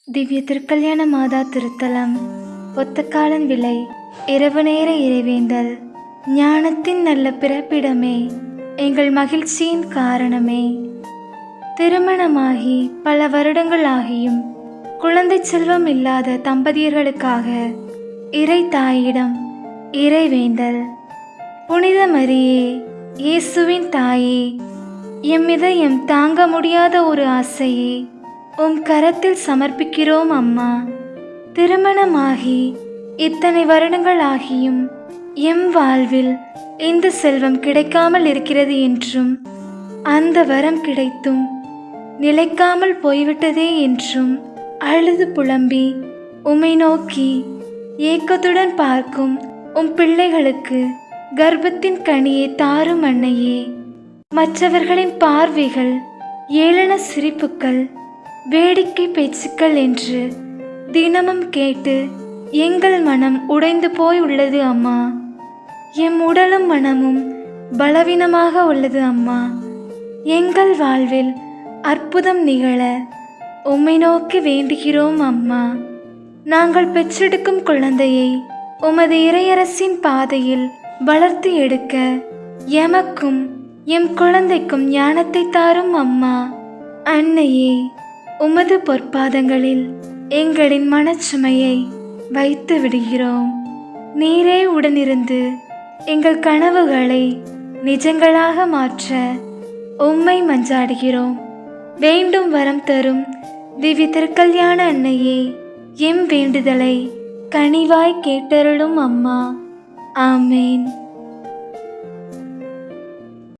திவ்ய திருக்கல்யாண மாதா திருத்தலம். ஒத்தக்காலன் விலை. இரவு நேர இறைவேந்தல். ஞானத்தின் நல்ல பிறப்பிடமே, எங்கள் மகிழ்ச்சியின் காரணமே. திருமணமாகி பல வருடங்கள் ஆகியும் குழந்தை செல்வம் இல்லாத தம்பதியர்களுக்காக இறை தாயிடம் இறைவேந்தல். புனித மரியே, இயேசுவின் தாயே, எம் இதயம் தாங்க முடியாத ஒரு ஆசையே உம் கரத்தில் சமர்ப்பிக்கிறோம் அம்மா. திருமணமாகி இத்தனை வருடங்கள் ஆகியும் எம் வாழ்வில் இந்த செல்வம் கிடைக்காமல் இருக்கிறது என்றும், அந்த வரம் கிடைத்தும் நிலைக்காமல் போய்விட்டதே என்றும் அழுது புலம்பி உம்மை நோக்கி ஏக்கத்துடன் பார்க்கும் உம் பிள்ளைகளுக்கு கர்ப்பத்தின் கனியை தாரும் அன்னையே. மற்றவர்களின் பார்வைகள், ஏளன சிரிப்புக்கள், வேடிக்கை பேச்சுக்கள் என்று தினமும் கேட்டு எங்கள் மனம் உடைந்து போய் உள்ளது அம்மா. எம் உடலும் மனமும் பலவீனமாக உள்ளது அம்மா. எங்கள் வாழ்வில் அற்புதம் நிகழ உம்மை நோக்கி வேண்டுகிறோம் அம்மா. நாங்கள் பெற்றெடுக்கும் குழந்தையை உமது இறையரசின் பாதையில் வளர்த்து எடுக்க எமக்கும் எம் குழந்தைக்கும் ஞானத்தை தாரும் அம்மா. அன்னையே, உமது பொற்பாதங்களில் எங்களின் மனச்சுமையை வைத்து விடுகிறோம். நீரே உடனிருந்து எங்கள் கனவுகளை நிஜங்களாக மாற்ற உம்மை மஞ்சாடுகிறோம். வேண்டும் வரம் தரும் திவ்ய திருக்கல்யாண அன்னையே, எம் வேண்டுதலை கனிவாய் கேட்டருளும் அம்மா. ஆமேன்.